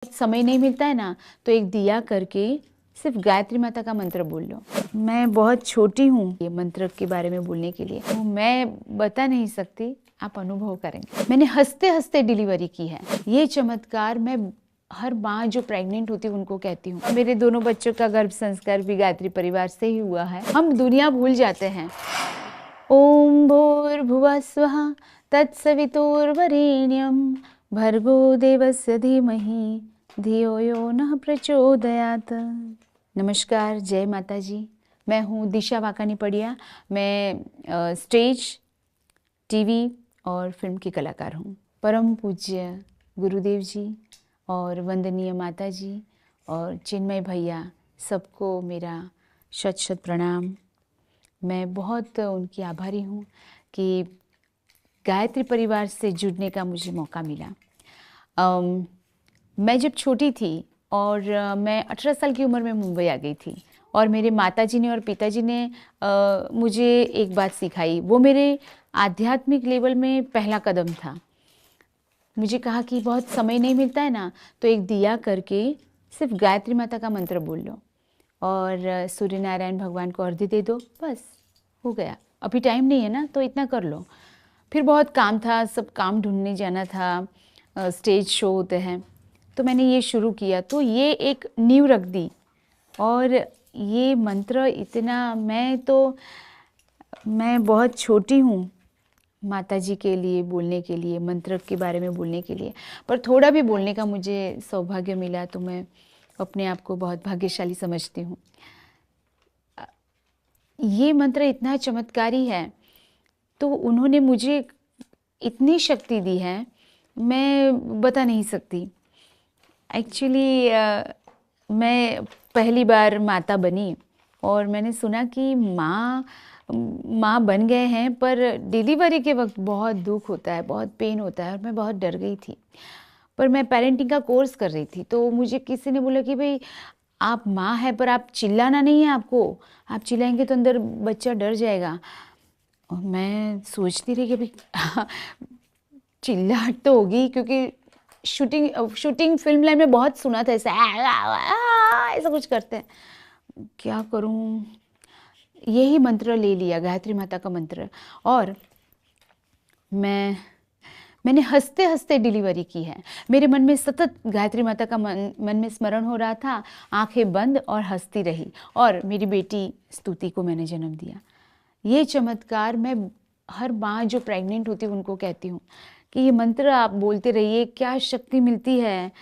समय नहीं मिलता है ना, तो एक दिया करके सिर्फ गायत्री माता का मंत्र बोल लो। मैं बहुत छोटी हूँ ये मंत्र के बारे में बोलने के लिए, तो मैं बता नहीं सकती, आप अनुभव करेंगे। मैंने हंसते हंसते डिलीवरी की है। ये चमत्कार मैं हर माँ जो प्रेग्नेंट होती है उनको कहती हूँ। मेरे दोनों बच्चों का गर्भ संस्कार भी गायत्री परिवार से ही हुआ है। हम दुनिया भूल जाते हैं। ओम भूर्भुवः स्वः तत्सवितुर्वरेण्यं भर्गो देवस्य धीमहि धियो यो नः प्रचोदयात्। नमस्कार, जय माता जी। मैं हूँ दिशा वाकानी पड़िया। मैं स्टेज, टीवी और फिल्म की कलाकार हूँ। परम पूज्य गुरुदेव जी और वंदनीय माता जी और चिन्मय भैया, सबको मेरा शत शत प्रणाम। मैं बहुत उनकी आभारी हूँ कि गायत्री परिवार से जुड़ने का मुझे मौका मिला। मैं जब छोटी थी और मैं 18 साल की उम्र में मुंबई आ गई थी, और मेरे माताजी ने और पिताजी ने मुझे एक बात सिखाई। वो मेरे आध्यात्मिक लेवल में पहला कदम था। मुझे कहा कि बहुत समय नहीं मिलता है ना, तो एक दिया करके सिर्फ गायत्री माता का मंत्र बोल लो और सूर्य नारायण भगवान को अर्घ्य दे दो, बस हो गया। अभी टाइम नहीं है ना, तो इतना कर लो। फिर बहुत काम था, सब काम ढूंढने जाना था, स्टेज शो होते हैं, तो मैंने ये शुरू किया। तो ये एक नींव रख दी, और ये मंत्र इतना, मैं बहुत छोटी हूँ माता जी के लिए बोलने के लिए, मंत्र के बारे में बोलने के लिए, पर थोड़ा भी बोलने का मुझे सौभाग्य मिला, तो मैं अपने आप को बहुत भाग्यशाली समझती हूँ। ये मंत्र इतना चमत्कारी है, तो उन्होंने मुझे इतनी शक्ति दी है, मैं बता नहीं सकती। एक्चुअली मैं पहली बार माता बनी, और मैंने सुना कि माँ बन गए हैं, पर डिलीवरी के वक्त बहुत दुख होता है, बहुत पेन होता है, और मैं बहुत डर गई थी। पर मैं पेरेंटिंग का कोर्स कर रही थी, तो मुझे किसी ने बोला कि भाई आप माँ है, पर आप चिल्लाना नहीं है आपको, आप चिल्लाएंगे तो अंदर बच्चा डर जाएगा। और मैं सोचती रही कि भाई चिल्लाहट तो होगी, क्योंकि शूटिंग फिल्म लाइन में बहुत सुना था, ऐसा कुछ करते हैं। क्या करूं, यही मंत्र ले लिया, गायत्री माता का मंत्र, और मैंने हंसते हंसते डिलीवरी की है। मेरे मन में सतत गायत्री माता का मन में स्मरण हो रहा था, आंखें बंद और हंसती रही, और मेरी बेटी स्तुति को मैंने जन्म दिया। ये चमत्कार मैं हर माँ जो प्रेग्नेंट होती है उनको कहती हूँ कि ये मंत्र आप बोलते रहिए, क्या शक्ति मिलती है।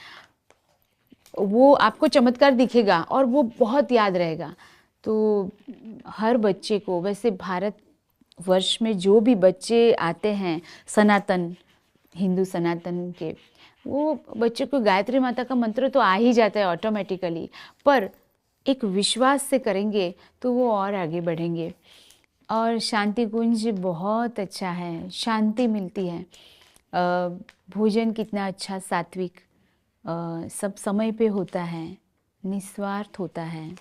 वो आपको चमत्कार दिखेगा और वो बहुत याद रहेगा। तो हर बच्चे को, वैसे भारत वर्ष में जो भी बच्चे आते हैं सनातन, हिंदू सनातन के, वो बच्चे को गायत्री माता का मंत्र तो आ ही जाता है ऑटोमेटिकली, पर एक विश्वास से करेंगे तो वो और आगे बढ़ेंगे। और शांति कुंज बहुत अच्छा है, शांति मिलती है। भोजन कितना अच्छा, सात्विक, सब समय पे होता है, निस्वार्थ होता है,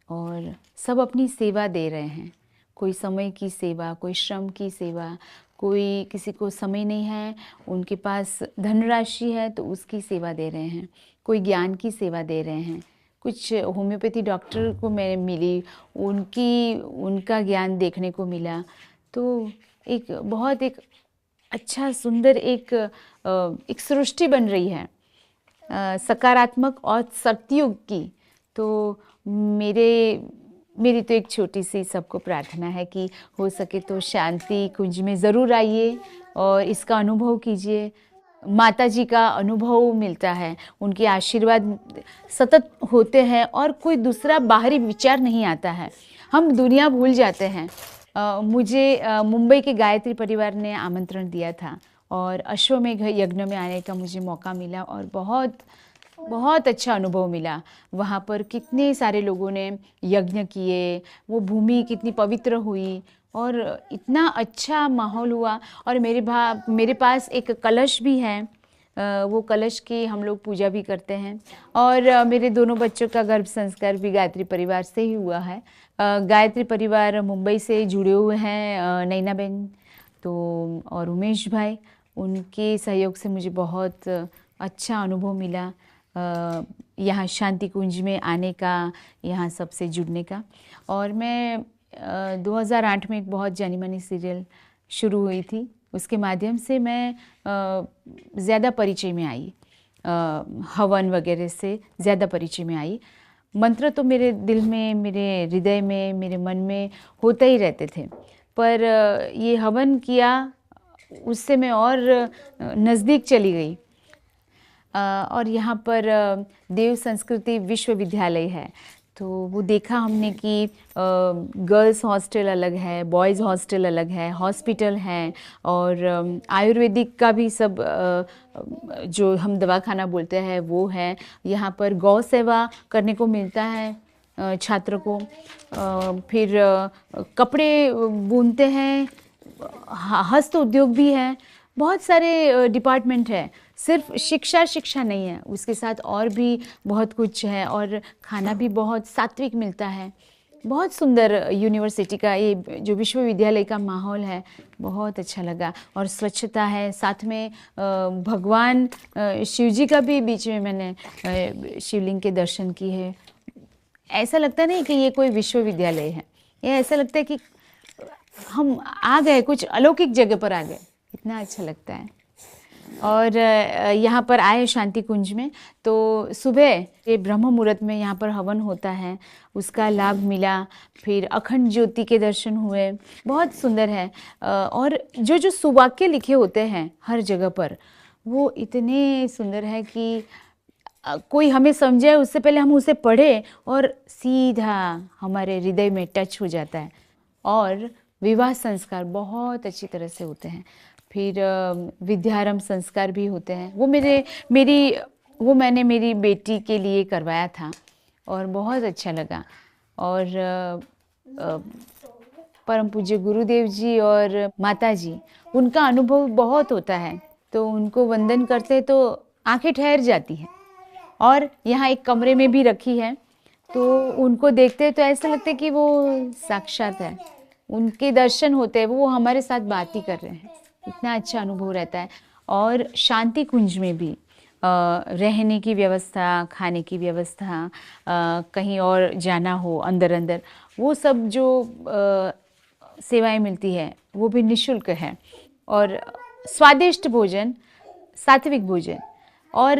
और सब अपनी सेवा दे रहे हैं। कोई समय की सेवा, कोई श्रम की सेवा, कोई किसी को समय नहीं है, उनके पास धनराशि है तो उसकी सेवा दे रहे हैं, कोई ज्ञान की सेवा दे रहे हैं। कुछ होम्योपैथी डॉक्टर को मैं मिली, उनका ज्ञान देखने को मिला। तो एक अच्छा सुंदर एक सृष्टि बन रही है, सकारात्मक और सत्युग की। तो मेरी तो एक छोटी सी सबको प्रार्थना है कि हो सके तो शांति कुंज में ज़रूर आइए और इसका अनुभव कीजिए। माता जी का अनुभव मिलता है, उनके आशीर्वाद सतत होते हैं, और कोई दूसरा बाहरी विचार नहीं आता है। हम दुनिया भूल जाते हैं। मुझे मुंबई के गायत्री परिवार ने आमंत्रण दिया था, और अश्वमेघ यज्ञ में आने का मुझे मौका मिला, और बहुत बहुत अच्छा अनुभव मिला। वहाँ पर कितने सारे लोगों ने यज्ञ किए, वो भूमि कितनी पवित्र हुई, और इतना अच्छा माहौल हुआ। और मेरे पास एक कलश भी है, वो कलश की हम लोग पूजा भी करते हैं। और मेरे दोनों बच्चों का गर्भ संस्कार भी गायत्री परिवार से ही हुआ है। गायत्री परिवार मुंबई से जुड़े हुए हैं, नैना बहन तो और उमेश भाई, उनके सहयोग से मुझे बहुत अच्छा अनुभव मिला। यहाँ शांति कुंज में आने का, यहाँ सबसे जुड़ने का। और मैं 2008 में एक बहुत जानी मानी सीरियल शुरू हुई थी, उसके माध्यम से मैं ज़्यादा परिचय में आई, हवन वगैरह से ज़्यादा परिचय में आई। मंत्र तो मेरे दिल में, मेरे हृदय में, मेरे मन में होते ही रहते थे, पर ये हवन किया उससे मैं और नज़दीक चली गई। और यहाँ पर देव संस्कृति विश्वविद्यालय है, तो वो देखा हमने कि गर्ल्स हॉस्टल अलग है, बॉयज़ हॉस्टल अलग है, हॉस्पिटल हैं, और आयुर्वेदिक का भी सब जो हम दवाखाना बोलते हैं वो है। यहाँ पर गौ सेवा करने को मिलता है छात्र को। फिर कपड़े बुनते हैं, हस्त उद्योग भी है, बहुत सारे डिपार्टमेंट है। सिर्फ शिक्षा नहीं है, उसके साथ और भी बहुत कुछ है, और खाना भी बहुत सात्विक मिलता है। बहुत सुंदर यूनिवर्सिटी का ये जो विश्वविद्यालय का माहौल है, बहुत अच्छा लगा। और स्वच्छता है, साथ में भगवान शिव जी का भी बीच में मैंने शिवलिंग के दर्शन किए हैं। ऐसा लगता नहीं कि ये कोई विश्वविद्यालय है, ये ऐसा लगता है कि हम आ गए, कुछ अलौकिक जगह पर आ गए, इतना अच्छा लगता है। और यहाँ पर आए शांति कुंज में, तो सुबह ये ब्रह्म मुहूर्त में यहाँ पर हवन होता है, उसका लाभ मिला। फिर अखंड ज्योति के दर्शन हुए, बहुत सुंदर है। और जो सुवाक्य लिखे होते हैं हर जगह पर, वो इतने सुंदर है कि कोई हमें समझे उससे पहले हम उसे पढ़े और सीधा हमारे हृदय में टच हो जाता है। और विवाह संस्कार बहुत अच्छी तरह से होते हैं। फिर विद्यारंभ संस्कार भी होते हैं, वो मैंने मेरी बेटी के लिए करवाया था और बहुत अच्छा लगा। और परम पूज्य गुरुदेव जी और माता जी, उनका अनुभव बहुत होता है, तो उनको वंदन करते तो आंखें ठहर जाती हैं। और यहाँ एक कमरे में भी रखी है, तो उनको देखते तो ऐसा लगता है कि वो साक्षात है, उनके दर्शन होते हैं, वो हमारे साथ बात ही कर रहे हैं, इतना अच्छा अनुभव रहता है। और शांति कुंज में भी रहने की व्यवस्था, खाने की व्यवस्था, कहीं और जाना हो अंदर, वो सब जो सेवाएं मिलती है वो भी निःशुल्क है। और स्वादिष्ट भोजन, सात्विक भोजन। और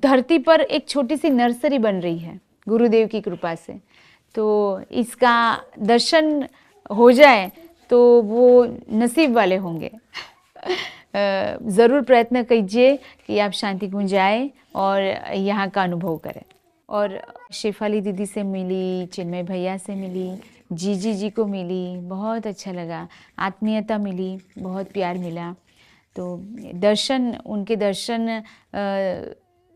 धरती पर एक छोटी सी नर्सरी बन रही है गुरुदेव की कृपा से, तो इसका दर्शन हो जाए तो वो नसीब वाले होंगे। ज़रूर प्रयत्न कीजिए कि आप शांति कुंज आए और यहाँ का अनुभव करें। और शेफाली दीदी से मिली, चिन्मय भैया से मिली, जी को मिली, बहुत अच्छा लगा, आत्मीयता मिली, बहुत प्यार मिला। तो दर्शन, उनके दर्शन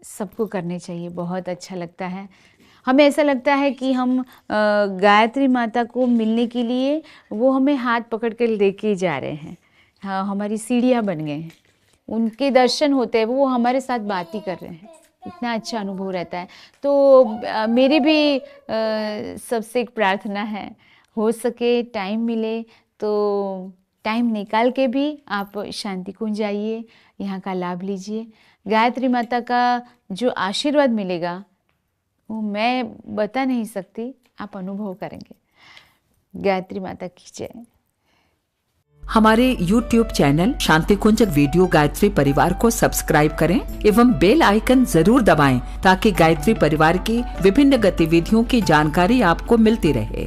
सबको करने चाहिए, बहुत अच्छा लगता है। हमें ऐसा लगता है कि हम गायत्री माता को मिलने के लिए वो हमें हाथ पकड़ कर लेके जा रहे हैं। हाँ, हमारी सीढ़ियाँ बन गए हैं, उनके दर्शन होते हैं, वो हमारे साथ बात ही कर रहे हैं, इतना अच्छा अनुभव रहता है। तो मेरी भी सबसे एक प्रार्थना है, हो सके टाइम मिले तो टाइम निकाल के भी आप शांति कुंज आइए, यहाँ का लाभ लीजिए। गायत्री माता का जो आशीर्वाद मिलेगा वो मैं बता नहीं सकती, आप अनुभव करेंगे। गायत्री माता की जय। हमारे YouTube चैनल शांति कुंज वीडियो गायत्री परिवार को सब्सक्राइब करें एवं बेल आइकन जरूर दबाएं ताकि गायत्री परिवार की विभिन्न गतिविधियों की जानकारी आपको मिलती रहे।